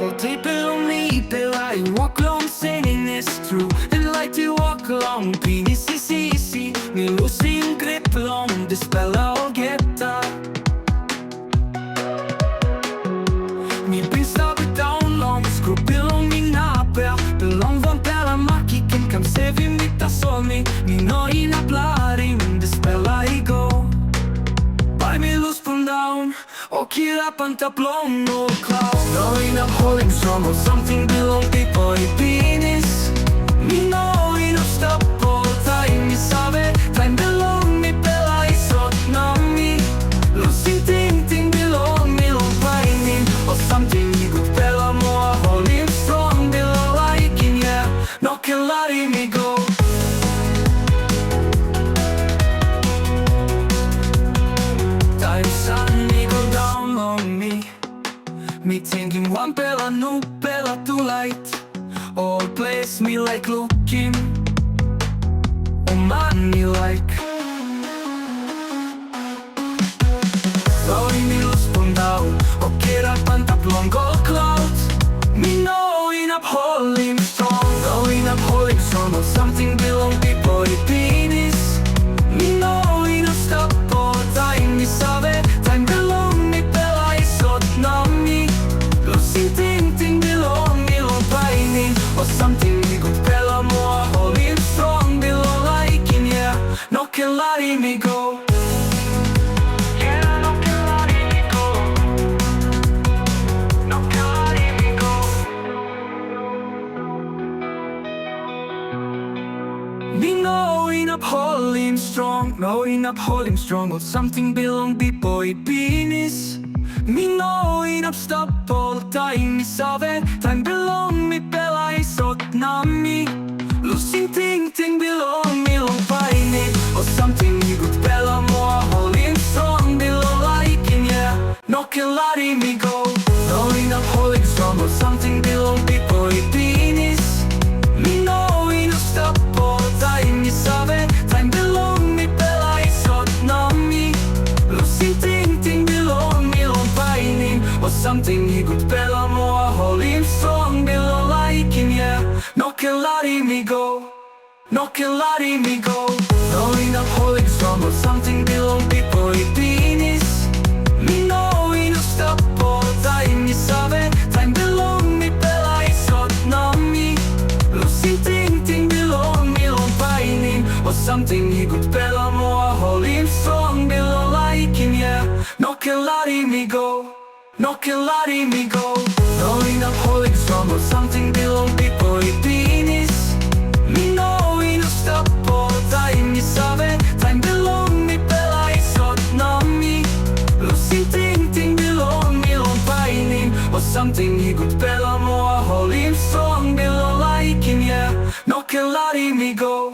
Potrei per me, but I walk along saying it's true. And like to walk along, bine si milusi în grip long, dispela o ghetta. Mi pensa pe down long, scrupilong mi napea. Pe long vom pe la machi, când cam se vi mi ta solmi. Mi noi na plarim, dispela Igo. Pai mi lus pun down, occhi la pantaplon no cloud. Noi na holding strong or something belong people i penis. Mi noi no stop all time, mi save time belong mi pela i sot na mi. Lusin ting belong mi long pining or something mi good pela more holding strong below liking yeah. Noken Larim Igo. Me thinking one pela new pela too light. All place me like looking. Oh man me like. Loi mi lus pundau. Okay ra pantaplon gold cloud. Me knowing up holding strong. Going up holding strong. Or something belong people i penis. Me knowing up stop all time. Mi save time belong mi pela i sot na mi. Ting belong me long pining or something me good pela more holding strong below liking yeah. Noken Larim Igo. Yeah, Noken Larim Igo. Noken Larim Igo. Me knowing up holding strong or something belong be boy penis. Mi knowing up stop all time mi save time belong mi pela i sot na mi. Losing ting belong mi long pining or something mi good pela more holding strong below liking yeah. Noken Larim Igo. Knowing up holding strong or something belong people i penis. Mi knowing up stop all time mi save time belong mi pela i sot na mi. Losing ting belong mi long pining or something he good pela more holding strong below liking yeah. Noken Larim Igo. Noken Larim Igo. Knowing up holding strong or something belong people i penis. Me knowing up stop all time mi save time belong mi pela i sot na mi. Losing ting belong mi long pining or something he good pela more holding strong below liking yeah. Noken Larim Igo. Noken Larim Igo. Knowing up holding strong or something belong people i penis. Me knowing up stop all time mi save time belong mi pela i sot na mi. Losing ting belong mi long pining or something he good pela more holding strong below liking yeah. Noken Larim Igo.